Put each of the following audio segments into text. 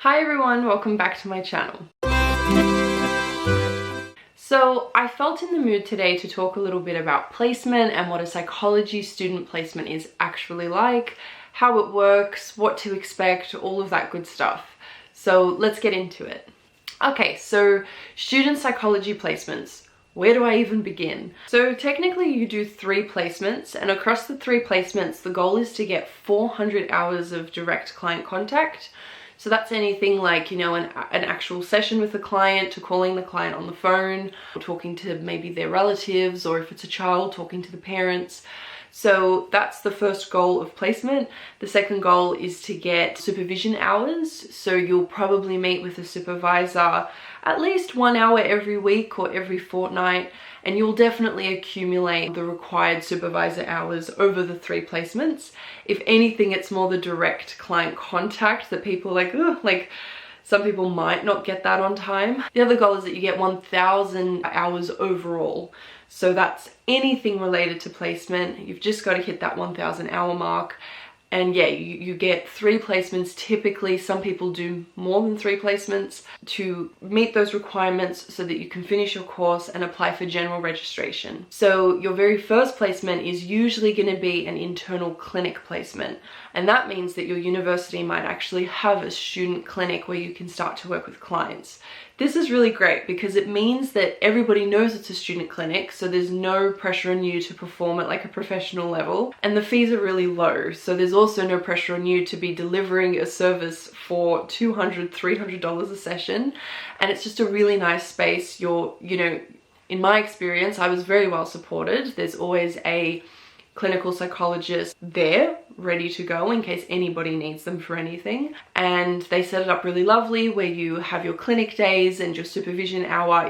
Hi everyone, welcome back to my channel. So I felt in the mood today to talk a little bit about placement and what a psychology student placement is actually like, how it works, what to expect, all of that good stuff. So let's get into it. Okay, so student psychology placements. Where do I even begin? So technically you do 3 placements, and across the 3 placements, the goal is to get 400 hours of direct client contact. So that's anything like, an actual session with the client, to calling the client on the phone, or talking to maybe their relatives, or if it's a child, talking to the parents. So that's the first goal of placement. The second goal is to get supervision hours. So you'll probably meet with a supervisor at least 1 hour every week or every fortnight, and you'll definitely accumulate the required supervisor hours over the 3 placements. If anything, it's more the direct client contact that people are like, oh, like some people might not get that on time. The other goal is that you get 1,000 hours overall. So that's anything related to placement. You've just got to hit that 1,000 hour mark. And yeah, you get 3 placements. Typically, some people do more than 3 placements to meet those requirements so that you can finish your course and apply for general registration. So your very first placement is usually going to be an internal clinic placement. And that means that your university might actually have a student clinic where you can start to work with clients. This is really great because it means that everybody knows it's a student clinic, so there's no pressure on you to perform at like a professional level, and the fees are really low, so there's also no pressure on you to be delivering a service for $200, $300 a session, and it's just a really nice space. In my experience, I was very well supported. There's always a clinical psychologist there ready to go in case anybody needs them for anything, and they set it up really lovely where you have your clinic days and your supervision hour,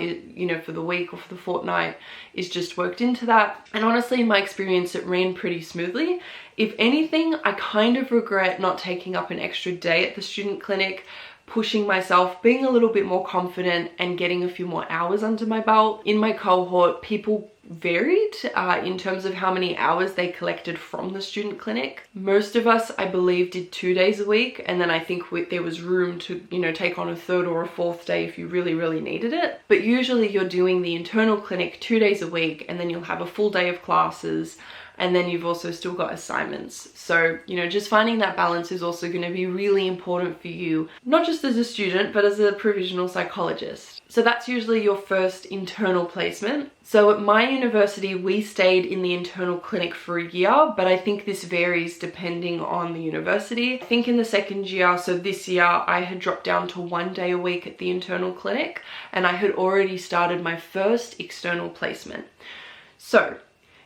for the week or for the fortnight is just worked into that. And honestly, in my experience, it ran pretty smoothly. If anything, I kind of regret not taking up an extra day at the student clinic, pushing myself, being a little bit more confident and getting a few more hours under my belt. In my cohort, people varied in terms of how many hours they collected from the student clinic. Most of us, I believe, did 2 days a week, and then I think there was room to take on a 3rd or a 4th day if you really needed it. But usually you're doing the internal clinic 2 days a week, and then you'll have a full day of classes, and then you've also still got assignments. So, just finding that balance is also going to be really important for you, not just as a student, but as a provisional psychologist. So that's usually your first internal placement. So at my university, we stayed in the internal clinic for a year, but I think this varies depending on the university. I think in the second year, so this year, I had dropped down to 1 day a week at the internal clinic, and I had already started my first external placement. So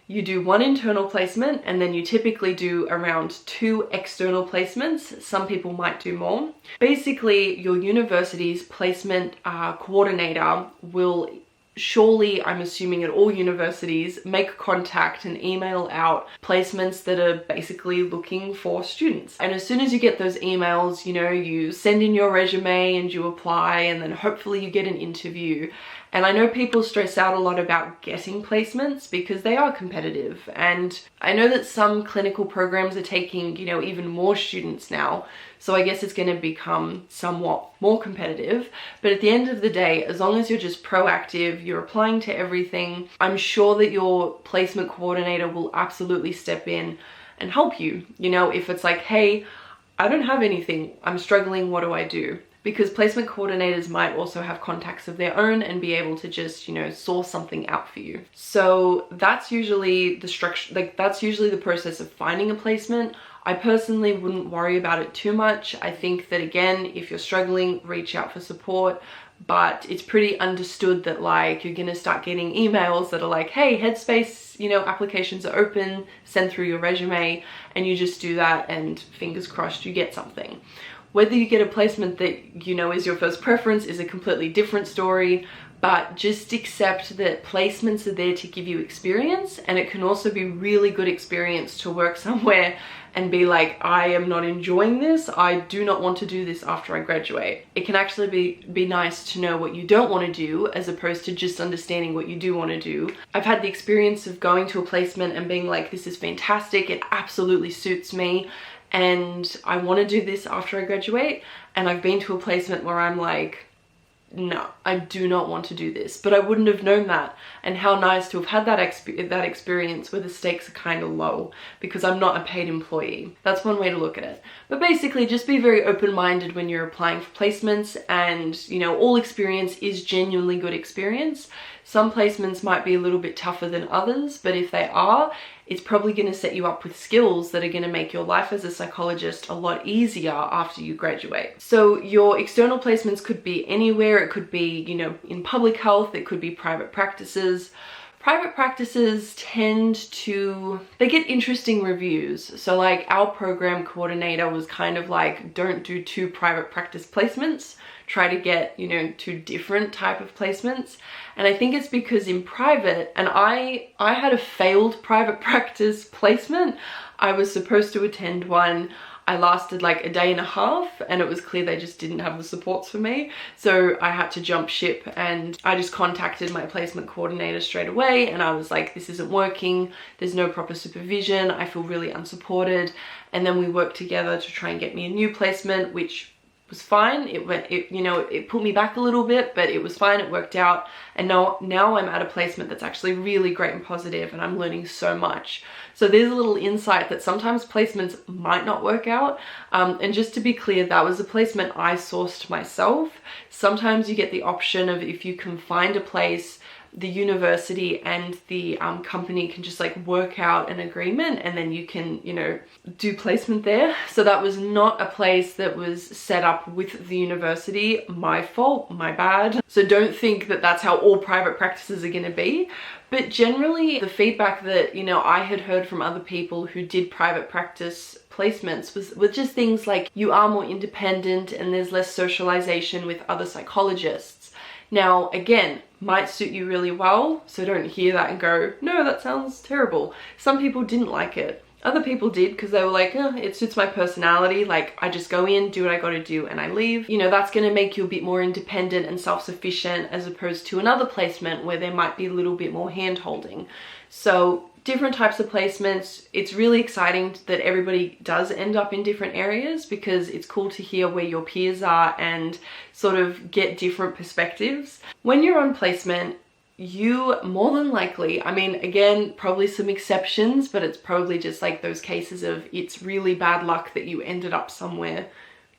you do 1 internal placement, and then you typically do around 2 external placements. Some people might do more. Basically, your university's placement coordinator will surely, I'm assuming at all universities, make contact and email out placements that are basically looking for students. And as soon as you get those emails, you send in your resume and you apply, and then hopefully you get an interview. And I know people stress out a lot about getting placements because they are competitive. And I know that some clinical programs are taking, even more students now. So I guess it's going to become somewhat more competitive. But at the end of the day, as long as you're just proactive, you're applying to everything, I'm sure that your placement coordinator will absolutely step in and help you. If it's like, hey, I don't have anything, I'm struggling, what do I do? Because placement coordinators might also have contacts of their own and be able to just, source something out for you. So that's usually the structure, that's usually the process of finding a placement. I personally wouldn't worry about it too much. I think that, again, if you're struggling, reach out for support. But it's pretty understood that you're gonna start getting emails that are like, hey, Headspace, applications are open, send through your resume, and you just do that and fingers crossed you get something. Whether you get a placement that is your first preference is a completely different story, but just accept that placements are there to give you experience, and it can also be really good experience to work somewhere and be like, I am not enjoying this, I do not want to do this after I graduate. It can actually be nice to know what you don't want to do as opposed to just understanding what you do want to do. I've had the experience of going to a placement and being like, this is fantastic, it absolutely suits me, and I want to do this after I graduate. And I've been to a placement where I'm like, no, I do not want to do this, but I wouldn't have known that. And how nice to have had that experience where the stakes are kind of low because I'm not a paid employee. That's one way to look at it. But basically, just be very open-minded when you're applying for placements, and you know, all experience is genuinely good experience. Some placements might be a little bit tougher than others, but if they are, it's probably going to set you up with skills that are going to make your life as a psychologist a lot easier after you graduate. So your external placements could be anywhere. It could be, you know, in public health, it could be private practices. Private practices they get interesting reviews. So like our program coordinator was kind of like, don't do 2 private practice placements. Try to get, you know, 2 different type of placements. And I think it's because in private, and I had a failed private practice placement. I was supposed to attend one. I lasted like a day and a half, and it was clear they just didn't have the supports for me. So I had to jump ship, and I just contacted my placement coordinator straight away. And I was like, this isn't working. There's no proper supervision. I feel really unsupported. And then we worked together to try and get me a new placement, which was fine. It put me back a little bit, but it was fine. It worked out. And now I'm at a placement that's actually really great and positive, and I'm learning so much. So there's a little insight that sometimes placements might not work out. And just to be clear, that was a placement I sourced myself. Sometimes you get the option of, if you can find a place, the university and the company can just like work out an agreement, and then you can, you know, do placement there. So that was not a place that was set up with the university. My fault, my bad. So don't think that that's how all private practices are going to be. But generally, the feedback that, you know, I had heard from other people who did private practice placements was just things like, you are more independent and there's less socialization with other psychologists. Now, again, might suit you really well, so don't hear that and go, no, that sounds terrible. Some people didn't like it. Other people did, because they were like, oh, it suits my personality. Like, I just go in, do what I gotta do, and I leave. You know, that's gonna make you a bit more independent and self-sufficient, as opposed to another placement where there might be a little bit more hand-holding. So different types of placements. It's really exciting that everybody does end up in different areas, because it's cool to hear where your peers are and sort of get different perspectives. When you're on placement, you more than likely, I mean, again, probably some exceptions, but it's probably just like those cases of it's really bad luck that you ended up somewhere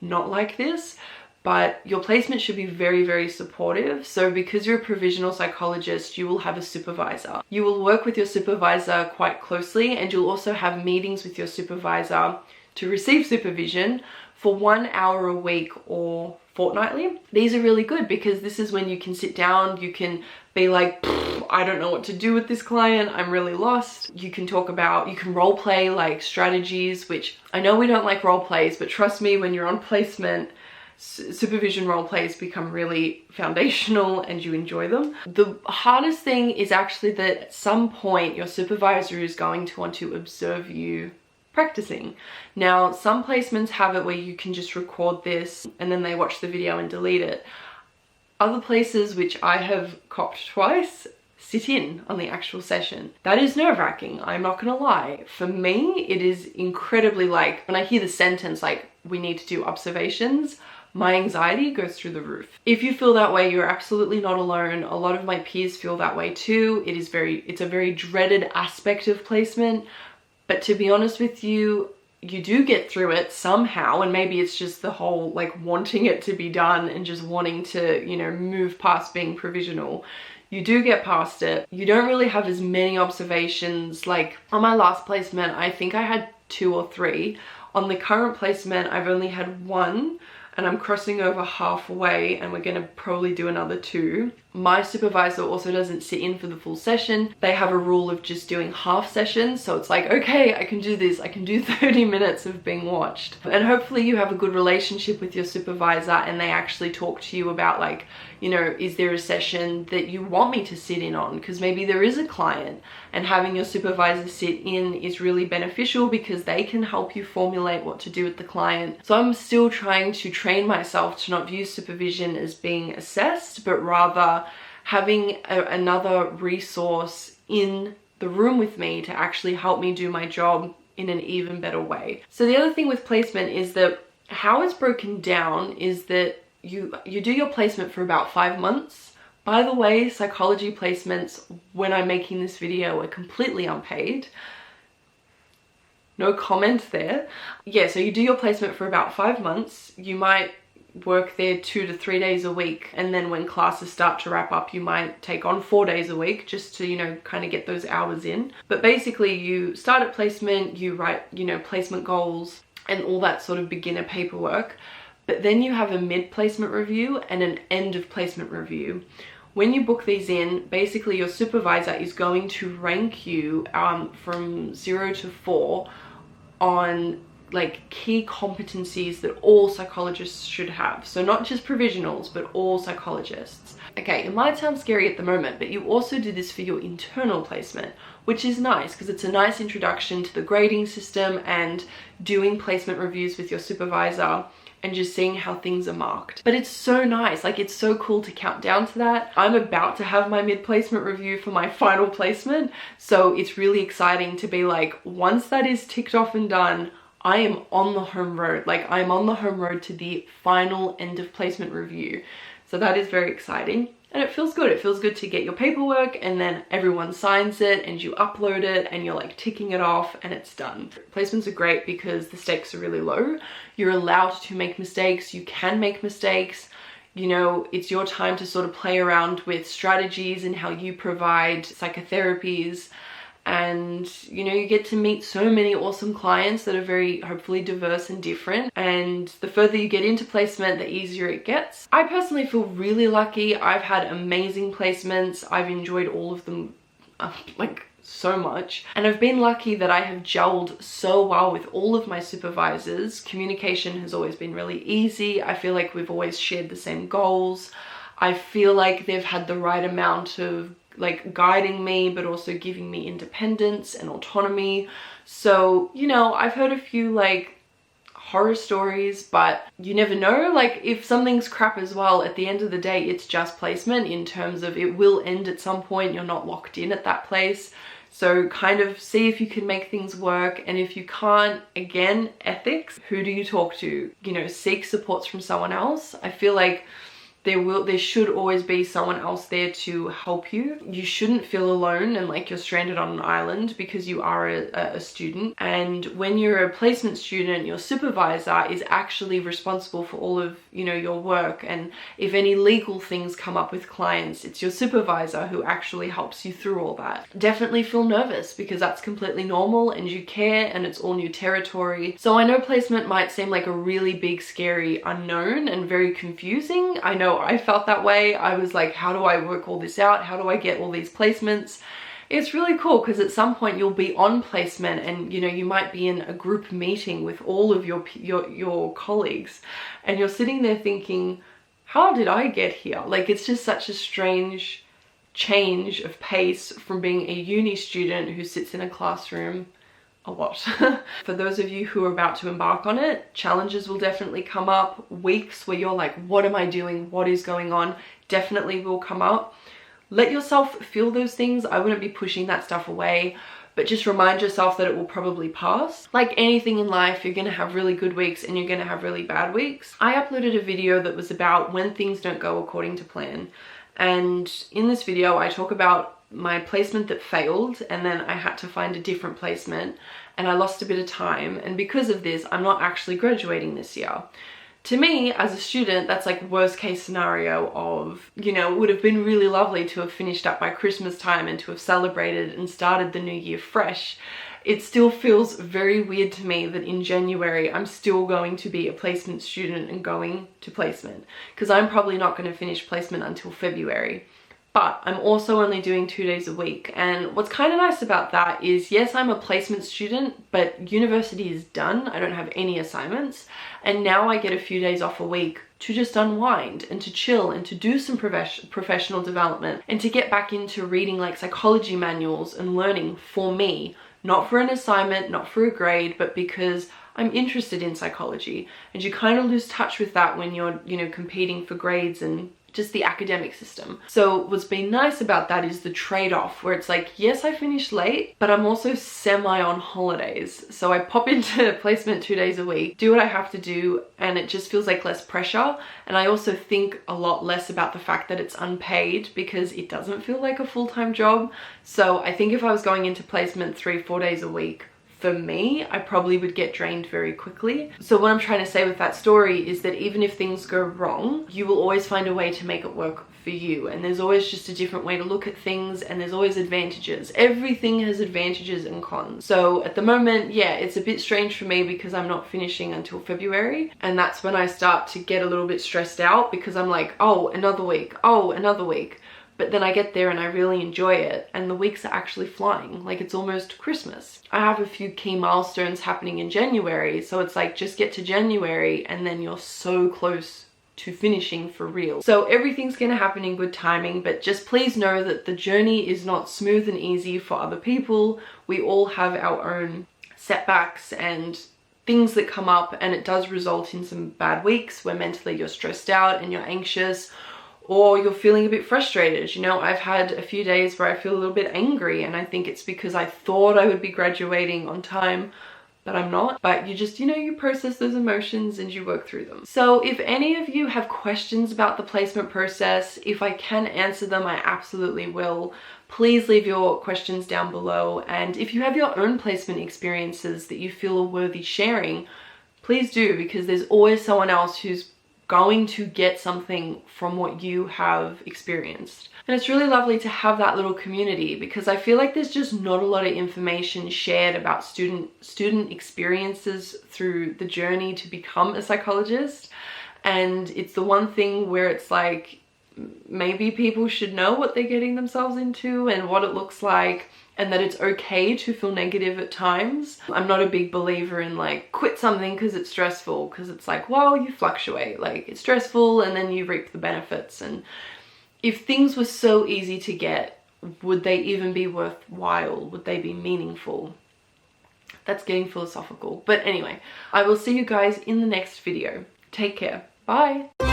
not like this. But your placement should be very, very supportive. So because you're a provisional psychologist, you will have a supervisor. You will work with your supervisor quite closely, and you'll also have meetings with your supervisor to receive supervision for 1 hour a week or fortnightly. These are really good because this is when you can sit down, you can be like, I don't know what to do with this client, I'm really lost. You can role play like strategies, which I know we don't like role plays, but trust me, when you're on placement, supervision role plays become really foundational and you enjoy them. The hardest thing is actually that at some point your supervisor is going to want to observe you practicing. Now, some placements have it where you can just record this and then they watch the video and delete it. Other places, which I have copped twice, sit in on the actual session. That is nerve-wracking, I'm not gonna lie. For me, it is incredibly, like, when I hear the sentence, like, we need to do observations, my anxiety goes through the roof. If you feel that way, you're absolutely not alone. A lot of my peers feel that way too. It's a very dreaded aspect of placement, but to be honest with you, you do get through it somehow, and maybe it's just the whole like wanting it to be done and just wanting to, you know, move past being provisional. You do get past it. You don't really have as many observations. Like on my last placement, I think I had 2 or 3. On the current placement, I've only had 1, and I'm crossing over halfway, and we're gonna probably do another 2. My supervisor also doesn't sit in for the full session. They have a rule of just doing half sessions. So it's like, okay, I can do this. I can do 30 minutes of being watched. And hopefully you have a good relationship with your supervisor and they actually talk to you about like, you know, is there a session that you want me to sit in on? Because maybe there is a client, and having your supervisor sit in is really beneficial because they can help you formulate what to do with the client. So I'm still trying to train myself to not view supervision as being assessed, but rather having another resource in the room with me to actually help me do my job in an even better way. So the other thing with placement is that how it's broken down is that you do your placement for about 5 months. By the way, psychology placements, when I'm making this video, are completely unpaid. No comment there. Yeah, so you do your placement for about 5 months. You might work there 2 to 3 days a week, and then when classes start to wrap up, you might take on 4 days a week just to, you know, kind of get those hours in. But basically you start at placement, you write, you know, placement goals and all that sort of beginner paperwork. But then you have a mid-placement review and an end of placement review. When you book these in, basically your supervisor is going to rank you from 0 to 4 on like key competencies that all psychologists should have. So not just provisionals, but all psychologists. Okay, it might sound scary at the moment, but you also do this for your internal placement, which is nice because it's a nice introduction to the grading system and doing placement reviews with your supervisor and just seeing how things are marked. But it's so nice, like it's so cool to count down to that. I'm about to have my mid-placement review for my final placement, so it's really exciting to be like, once that is ticked off and done, I am on the home road. Like I'm on the home road to the final end of placement review. So that is very exciting. And it feels good. It feels good to get your paperwork and then everyone signs it and you upload it and you're like ticking it off and it's done. Placements are great because the stakes are really low. You're allowed to make mistakes. You can make mistakes. You know, it's your time to sort of play around with strategies and how you provide psychotherapies. And you know, you get to meet so many awesome clients that are very hopefully diverse and different, and the further you get into placement, the easier it gets. I personally feel really lucky. I've had amazing placements. I've enjoyed all of them like so much, and I've been lucky that I have gelled so well with all of my supervisors. Communication has always been really easy. I feel like we've always shared the same goals. I feel like they've had the right amount of like guiding me, but also giving me independence and autonomy. So, you know, I've heard a few like horror stories, but you never know. Like if something's crap as well, at the end of the day, it's just placement in terms of it will end at some point. You're not locked in at that place. So kind of see if you can make things work. And if you can't, again, ethics, who do you talk to? You know, seek supports from someone else. I feel like there should always be someone else there to help you. You shouldn't feel alone and like you're stranded on an island because you are a student. And when you're a placement student, your supervisor is actually responsible for all of, you know, your work. And if any legal things come up with clients, it's your supervisor who actually helps you through all that. Definitely feel nervous because that's completely normal and you care and it's all new territory. So I know placement might seem like a really big, scary unknown and very confusing. I know I felt that way. I was like, how do I work all this out? How do I get all these placements? It's really cool because at some point you'll be on placement and, you know, you might be in a group meeting with all of your colleagues and you're sitting there thinking, how did I get here? Like, it's just such a strange change of pace from being a uni student who sits in a classroom a lot. For those of you who are about to embark on it, challenges will definitely come up. Weeks where you're like, what am I doing? What is going on? Definitely will come up. Let yourself feel those things. I wouldn't be pushing that stuff away, but just remind yourself that it will probably pass. Like anything in life, you're gonna have really good weeks and you're gonna have really bad weeks. I uploaded a video that was about when things don't go according to plan. And in this video, I talk about my placement that failed and then I had to find a different placement and I lost a bit of time, and because of this I'm not actually graduating this year. To me as a student, that's like worst case scenario of, you know, it would have been really lovely to have finished up by Christmas time and to have celebrated and started the new year fresh. It still feels very weird to me that in January I'm still going to be a placement student and going to placement, because I'm probably not going to finish placement until February. But I'm also only doing 2 days a week. And what's kind of nice about that is, yes, I'm a placement student, but university is done. I don't have any assignments. And now I get a few days off a week to just unwind and to chill and to do some professional development and to get back into reading like psychology manuals and learning for me, not for an assignment, not for a grade, but because I'm interested in psychology. And you kind of lose touch with that when you're, you know, competing for grades and just the academic system. So what's been nice about that is the trade-off, where it's like, yes, I finished late, but I'm also semi on holidays. So I pop into placement 2 days a week, do what I have to do, and it just feels like less pressure. And I also think a lot less about the fact that it's unpaid, because it doesn't feel like a full-time job. So I think if I was going into placement 3-4 days a week, for me, I probably would get drained very quickly. So what I'm trying to say with that story is that even if things go wrong, you will always find a way to make it work for you. And there's always just a different way to look at things, and there's always advantages. Everything has advantages and cons. So at the moment, yeah, it's a bit strange for me because I'm not finishing until February. And that's when I start to get a little bit stressed out, because I'm like, oh, another week, oh, another week. But then I get there and I really enjoy it, and the weeks are actually flying. Like, it's almost Christmas. I have a few key milestones happening in January, so it's like, just get to January and then you're so close to finishing for real. So everything's gonna happen in good timing, but just please know that the journey is not smooth and easy for other people. We all have our own setbacks and things that come up, and it does result in some bad weeks where mentally you're stressed out and you're anxious, or you're feeling a bit frustrated. You know, I've had a few days where I feel a little bit angry, and I think it's because I thought I would be graduating on time, but I'm not. But you just, you know, you process those emotions and you work through them. So if any of you have questions about the placement process, if I can answer them, I absolutely will. Please leave your questions down below. And if you have your own placement experiences that you feel are worthy sharing, please do, because there's always someone else who's going to get something from what you have experienced. And it's really lovely to have that little community, because I feel like there's just not a lot of information shared about student experiences through the journey to become a psychologist. And it's the one thing where it's like, maybe people should know what they're getting themselves into and what it looks like, and that it's okay to feel negative at times. I'm not a big believer in like, quit something because it's stressful, because it's like, well, you fluctuate. Like, it's stressful and then you reap the benefits. And if things were so easy to get, would they even be worthwhile? Would they be meaningful? That's getting philosophical. But anyway, I will see you guys in the next video. Take care. Bye.